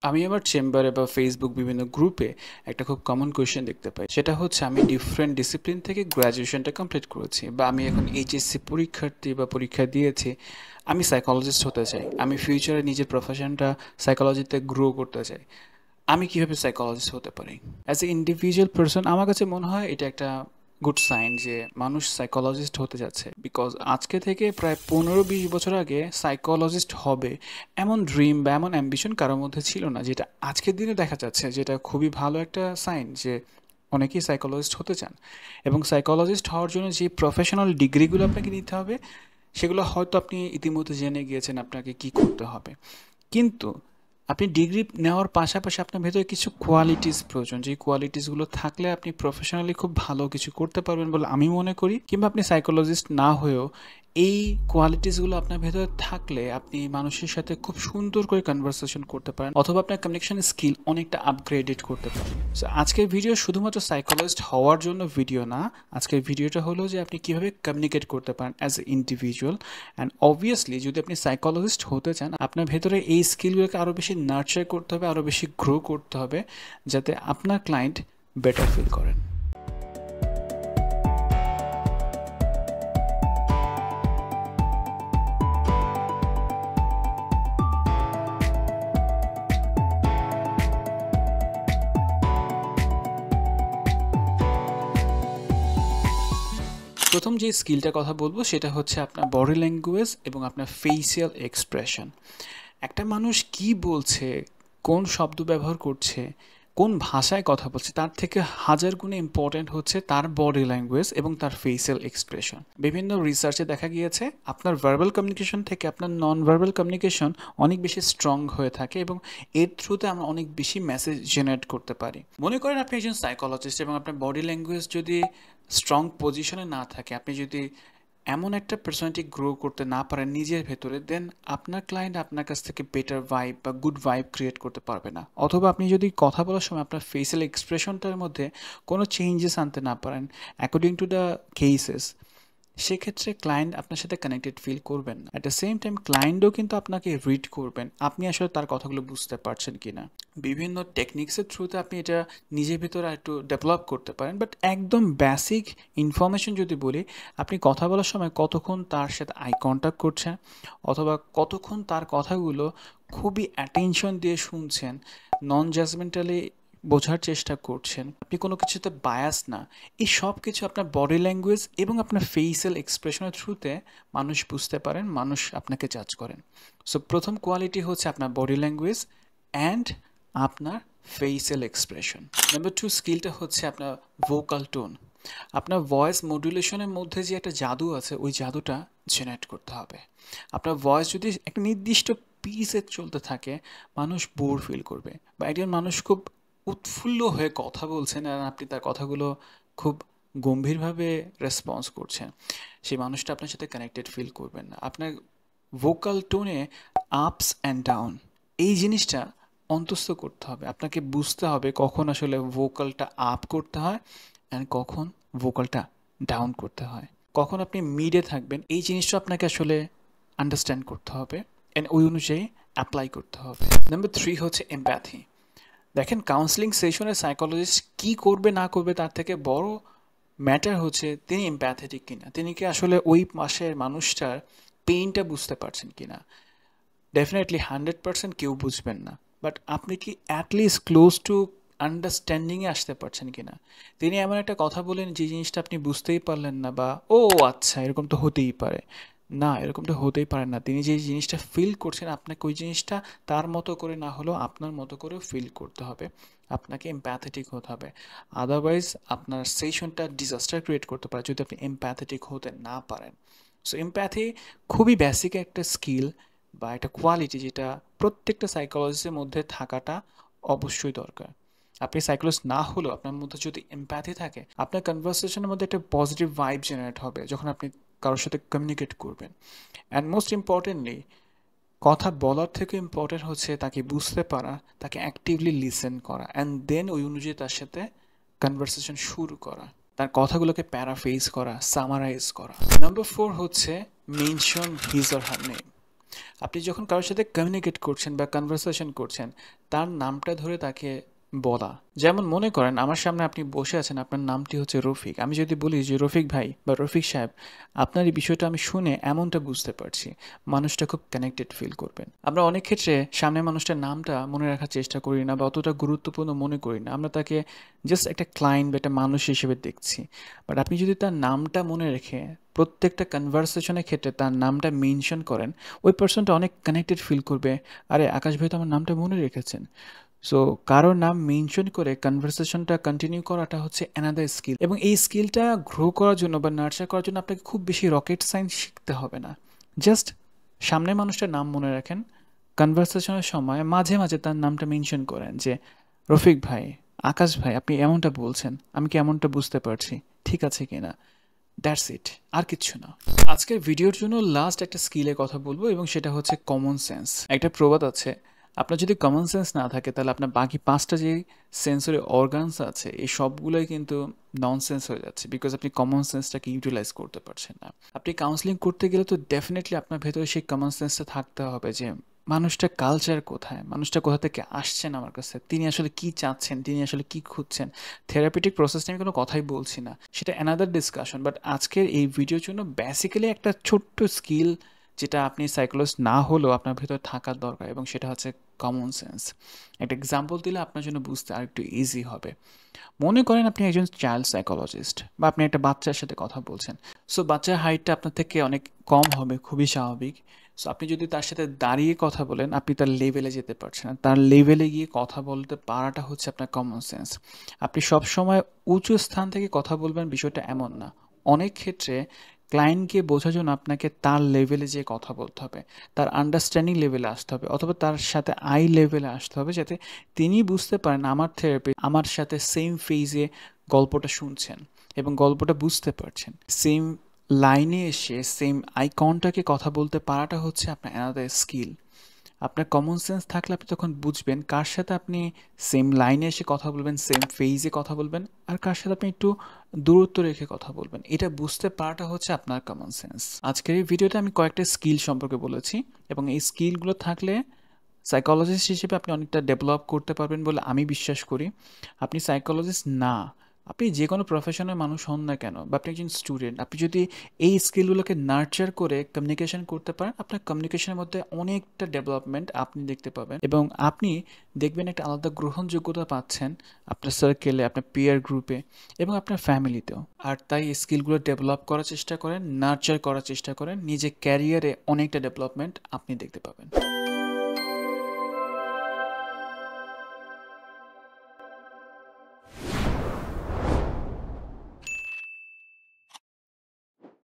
আমি আমার চেম্বারে বা ফেসবুক বিভিন্ন গ্রুপে একটা খুব কমন কোয়েশ্চেন দেখতে পাই, সেটা হচ্ছে আমি ডিফারেন্ট ডিসিপ্লিন থেকে গ্র্যাজুয়েশনটা কমপ্লিট করেছি বা আমি এখন এইচএসসি পরীক্ষার্থী বা পরীক্ষা দিয়েছি, আমি সাইকোলজিস্ট হতে চাই, আমি ফিউচারে নিজের প্রফেশনটা সাইকোলজিতে গ্রো করতে চাই, আমি কিভাবে সাইকোলজিস্ট হতে পারি? অ্যাজ এ ইন্ডিভিজুয়াল পার্সন আমার কাছে মনে হয় এটা একটা গুড সাইন যে মানুষ সাইকোলজিস্ট হতে যাচ্ছে, বিকজ আজকে থেকে প্রায় 15-20 বছর আগে সাইকোলজিস্ট হবে এমন ড্রিম বা এমন অ্যাম্বিশন কারোর মধ্যে ছিল না, যেটা আজকের দিনে দেখা যাচ্ছে, যেটা খুবই ভালো একটা সাইন যে অনেকেই সাইকোলজিস্ট হতে চান। এবং সাইকোলজিস্ট হওয়ার জন্য যে প্রফেশনাল ডিগ্রিগুলো আপনাকে নিতে হবে সেগুলো হয়তো আপনি ইতিমধ্যে জেনে গিয়েছেন আপনাকে কি করতে হবে, কিন্তু আপনি ডিগ্রি নেওয়ার পাশাপাশি আপনার ভেতরে কিছু কোয়ালিটিস প্রয়োজন, যে কোয়ালিটিসগুলো থাকলে আপনি প্রফেশনালি খুব ভালো কিছু করতে পারবেন বলে আমি মনে করি। কিংবা আপনি সাইকোলজিস্ট না হয়েও এই কোয়ালিটিসগুলো আপনার ভেতরে থাকলে আপনি মানুষের সাথে খুব সুন্দর করে কনভারসেশন করতে পারেন, অথবা আপনার কমিউনিকেশন স্কিল অনেকটা আপগ্রেডেড করতে পারেন। সো আজকের ভিডিও শুধুমাত্র সাইকোলজিস্ট হওয়ার জন্য ভিডিও না, আজকের ভিডিওটা হলো যে আপনি কিভাবে কমিউনিকেট করতে পারেন as a individual. And obviously যদি আপনি সাইকোলজিস্ট হতে চান, আপনার ভেতরে এই স্কিলগুলোকে আরও বেশি নার্চার করতে হবে, আরও বেশি গ্রো করতে হবে, যাতে আপনার ক্লায়েন্ট বেটার ফিল করেন। প্রথম যে স্কিলটার কথা বলবো সেটা হচ্ছে আপনার বডি ল্যাঙ্গুয়েজ এবং আপনার ফেসিয়াল এক্সপ্রেশন। একটা মানুষ কি বলছে, কোন শব্দ ব্যবহার করছে, কোন ভাষায় কথা বলছে, তার থেকে হাজার গুণে ইম্পর্ট্যান্ট হচ্ছে তার বডি ল্যাঙ্গুয়েজ এবং তার ফেসিয়াল এক্সপ্রেশন। বিভিন্ন রিসার্চে দেখা গিয়েছে আপনার ভার্বাল কমিউনিকেশন থেকে আপনার নন ভার্বাল কমিউনিকেশন অনেক বেশি স্ট্রং হয়ে থাকে এবং এর থ্রুতে আমরা অনেক বেশি মেসেজ জেনারেট করতে পারি। মনে করেন আপনি একজন সাইকোলজিস্ট এবং আপনার বডি ল্যাঙ্গুয়েজ যদি স্ট্রং পজিশনে না থাকে, আপনি যদি এমন একটা পার্সোনালিটি গ্রো করতে না পারেন নিজের ভেতরে, দেন আপনার ক্লায়েন্ট আপনার কাছ থেকে বেটার ভাইব বা গুড ভাইব ক্রিয়েট করতে পারবে না। অথবা আপনি যদি কথা বলার সময় আপনার ফেসিয়াল এক্সপ্রেশনটার মধ্যে কোনো চেঞ্জেস আনতে না পারেন অ্যাকর্ডিং টু দ্য কেসেস, সেক্ষেত্রে ক্লায়েন্ট আপনার সাথে কানেক্টেড ফিল করবেন না। অ্যাট দ্য সেম টাইম ক্লায়েন্টও কিন্তু আপনাকে রিড করবেন, আপনি আসলে তার কথাগুলো বুঝতে পারছেন কিনা। বিভিন্ন টেকনিক্সের থ্রুতে আপনি এটা নিজের ভিতরে একটু ডেভেলপ করতে পারেন, বাট একদম বেসিক ইনফরমেশন যদি বলি, আপনি কথা বলার সময় কতক্ষণ তার সাথে আই কন্ট্যাক্ট করছেন, অথবা কতক্ষণ তার কথাগুলো খুবই অ্যাটেনশন দিয়ে শুনছেন, নন জাজমেন্টালি বোঝার চেষ্টা করছেন, আপনি কোনো কিছুতে বায়াস না, এই সব কিছু আপনার বডি ল্যাঙ্গুয়েজ এবং আপনার ফেসিয়াল এক্সপ্রেশনের থ্রুতে মানুষ বুঝতে পারেন, মানুষ আপনাকে জাজ করেন। সো প্রথম কোয়ালিটি হচ্ছে আপনার বডি ল্যাঙ্গুয়েজ অ্যান্ড আপনার ফেসিয়াল এক্সপ্রেশন। নাম্বার 2 স্কিলটা হচ্ছে আপনার ভোকাল টোন। আপনার ভয়েস মডুলেশনের মধ্যে যে একটা জাদু আছে, ওই জাদুটা জেনারেট করতে হবে। আপনার ভয়েস যদি একটা নির্দিষ্ট পিসে চলতে থাকে, মানুষ বোর ফিল করবে, বা একজন মানুষ খুব উৎফুল্ল হয়ে কথা বলছেন আর আপনি তার কথাগুলো খুব গম্ভীরভাবে রেসপন্স করছেন, সেই মানুষটা আপনার সাথে কানেক্টেড ফিল করবেন না। আপনার ভোকাল টোনে আপস অ্যান্ড ডাউন, এই জিনিসটা অন্তঃস্থ করতে হবে। আপনাকে বুঝতে হবে কখন আসলে ভোকালটা আপ করতে হয় অ্যান্ড কখন ভোকালটা ডাউন করতে হয়, কখন আপনি মিডে থাকবেন, এই জিনিসটা আপনাকে আসলে আন্ডারস্ট্যান্ড করতে হবে অ্যান্ড ওই অনুযায়ী অ্যাপ্লাই করতে হবে। নাম্বার 3 হচ্ছে এমপ্যাথি। দেখেন, কাউন্সেলিং সেশনে সাইকোলজিস্ট কী করবে না করবে তার থেকে বড় ম্যাটার হচ্ছে তিনি এমপ্যাথেটিক কিনা, তিনি কি আসলে ওই পাশের মানুষটার পেইনটা বুঝতে পারছেন কিনা। ডেফিনেটলি 100% কেউ বুঝবেন না, বাট আপনি কি অ্যাটলিস্ট ক্লোজ টু আন্ডারস্ট্যান্ডিংয়ে আসতে পারছেন কিনা। তিনি এমন একটা কথা বলেন যে জিনিসটা আপনি বুঝতেই পারলেন না, বা ও আচ্ছা এরকম তো হতেই পারে, না এরকমটা হতেই পারে না, তিনি যে জিনিসটা ফিল করছেন আপনাকে ওই জিনিসটা তার মতো করে না হলেও আপনার মতো করে ফিল করতে হবে, আপনাকে এমপ্যাথেটিক হতে হবে। আদারওয়াইজ আপনার সেশনটা ডিজাস্টার ক্রিয়েট করতে পারে যদি আপনি এমপ্যাথেটিক হতে না পারেন। সো এমপ্যাথি খুবই বেসিক একটা স্কিল বা একটা কোয়ালিটি, যেটা প্রত্যেকটা সাইকোলজিস্টের মধ্যে থাকাটা অবশ্যই দরকার। আপনি সাইকোলজিস্ট না হলেও আপনার মধ্যে যদি এমপ্যাথি থাকে, আপনার কনভারসেশনের মধ্যে একটা পজিটিভ ভাইব জেনারেট হবে যখন আপনি কারোর সাথে কমিউনিকেট করবেন। অ্যান্ড মোস্ট ইম্পর্টেন্টলি, কথা বলার থেকে ইম্পর্টেন্ট হচ্ছে তাকে বুঝতে পারা, তাকে অ্যাক্টিভলি লিসেন করা, অ্যান্ড দেন ওই অনুযায়ী তার সাথে কনভারসেশন শুরু করা, তার কথাগুলোকে প্যারাফ্রেজ করা, সামারাইজ করা। নাম্বার 4 হচ্ছে mention his or her name. আপনি যখন কারোর সাথে কমিউনিকেট করছেন বা কনভারসেশন করছেন, তার নামটা ধরে তাকে বলা। যেমন মনে করেন আমার সামনে আপনি বসে আছেন, আপনার নামটি হচ্ছে রফিক। আমি যদি বলি যে রফিক ভাই বা রফিক সাহেব, আপনার এই বিষয়টা আমি শুনে এমনটা বুঝতে পারছি, মানুষটা খুব কানেক্টেড ফিল করবেন। আমরা অনেক ক্ষেত্রে সামনের মানুষটার নামটা মনে রাখার চেষ্টা করি না বা অতটা গুরুত্বপূর্ণ মনে করি না। আমরা তাকে জাস্ট একটা ক্লায়েন্ট বা একটা মানুষ হিসেবে দেখছি। বাট আপনি যদি তার নামটা মনে রেখে প্রত্যেকটা কনভারসেশনের ক্ষেত্রে তার নামটা মেনশন করেন, ওই পার্সনটা অনেক কানেক্টেড ফিল করবে। আরে আকাশ ভাই তো আমার নামটা মনে রেখেছেন। সো কারোর নাম মেনশন করে কনভারসেশনটা কন্টিনিউ করাটা হচ্ছে অ্যানাদার স্কিল, এবং এই স্কিলটা গ্রো করার জন্য বা নার্চার করার জন্য আপনাকে খুব বেশি রকেট সায়েন্স শিখতে হবে না। জাস্ট সামনের মানুষটার নাম মনে রাখেন, কনভারসেশনের সময় মাঝে মাঝে তার নামটা মেনশন করেন যে রফিক ভাই, আকাশ ভাই, আপনি এমনটা বলছেন, আমি কি এমনটা বুঝতে পারছি, ঠিক আছে কিনা? দ্যাটস ইট, আর কিচ্ছু না। আজকের ভিডিওর জন্য লাস্ট একটা স্কিলের কথা বলবো, এবং সেটা হচ্ছে কমন সেন্স। একটা প্রবাদ আছে, আপনার যদি কমন সেন্স না থাকে তাহলে আপনার বাকি 5টা যে সেন্সরি অর্গানস আছে এই সবগুলোই কিন্তু ননসেন্স হয়ে যাচ্ছে, বিকজ আপনি কমন সেন্সটাকে ইউটিলাইজ করতে পারছেন না। আপনি কাউন্সিলিং করতে গেলে তো ডেফিনেটলি আপনার ভেতরে সেই কমন সেন্সটা থাকতে হবে যে মানুষটা কালচার কোথায়, মানুষটা কোথা থেকে আসছেন আমার কাছে, তিনি আসলে কি চাচ্ছেন, তিনি আসলে কি খুঁজছেন। থেরাপিউটিক প্রসেস নিয়ে আমি কোনো কথাই বলছি না, সেটা অ্যানাদার ডিসকাশন। বাট আজকের এই ভিডিওর জন্য বেসিক্যালি একটা ছোট্ট স্কিল যেটা আপনি সাইকোলজিস্ট না হলেও আপনার ভেতর থাকার দরকার, এবং সেটা হচ্ছে কমন সেন্স। একটা এক্সাম্পল দিলে আপনার জন্য বুঝতে আর একটু ইজি হবে। মনে করেন আপনি একজন চাইল্ড সাইকোলজিস্ট বা আপনি একটা বাচ্চার সাথে কথা বলছেন। সো বাচ্চার হাইটটা আপনার থেকে অনেক কম হবে, খুবই স্বাভাবিক। সো আপনি যদি তার সাথে দাঁড়িয়ে কথা বলেন, আপনি তার লেভেলে যেতে পারছেন না। তার লেভেলে গিয়ে কথা বলতে পারাটা হচ্ছে আপনার কমন সেন্স। আপনি সবসময় উঁচু স্থান থেকে কথা বলবেন, বিষয়টা এমন না। অনেক ক্ষেত্রে ক্লায়েন্টকে বোঝার জন্য আপনাকে তার লেভেলে যেয়ে কথা বলতে হবে, তার আন্ডারস্ট্যান্ডিং লেভেলে আসতে হবে, অথবা তার সাথে আই লেভেলে আসতে হবে, যাতে তিনি বুঝতে পারেন আমার থেরাপি আমার সাথে সেম ফেজে গল্পটা শুনছেন এবং গল্পটা বুঝতে পারছেন। সেম লাইনে এসে সেম আই কন্টাক্টে কথা বলতে পারাটা হচ্ছে আপনার অ্যানাদার স্কিল। আপনার কমন সেন্স থাকলে আপনি তখন বুঝবেন কার সাথে আপনি সেম লাইনে এসে কথা বলবেন, সেম ফেজে কথা বলবেন, আর কার সাথে আপনি একটু দূরত্ব রেখে কথা বলবেন। এটা বুঝতে পারাটা হচ্ছে আপনার কমন সেন্স। আজকের এই ভিডিওতে আমি কয়েকটা স্কিল সম্পর্কে বলেছি, এবং এই স্কিলগুলো থাকলে সাইকোলজিস্ট হিসেবে আপনি অনেকটা ডেভেলপ করতে পারবেন বলে আমি বিশ্বাস করি। আপনি সাইকোলজিস্ট না, আপনি যে কোনো প্রফেশনের মানুষ হন না কেন, বা আপনি একজন স্টুডেন্ট, আপনি যদি এই স্কিলগুলোকে নার্চার করে কমিউনিকেশন করতে পারেন, আপনার কমিউনিকেশনের মধ্যে অনেকটা ডেভেলপমেন্ট আপনি দেখতে পাবেন, এবং আপনি দেখবেন একটা আলাদা গ্রহণযোগ্যতা পাচ্ছেন আপনার সার্কেলে, আপনার পিয়ার গ্রুপে, এবং আপনার ফ্যামিলিতেও। আর তাই এই স্কিলগুলো ডেভেলপ করার চেষ্টা করেন, নার্চার করার চেষ্টা করেন, নিজের ক্যারিয়ারে অনেকটা ডেভেলপমেন্ট আপনি দেখতে পাবেন।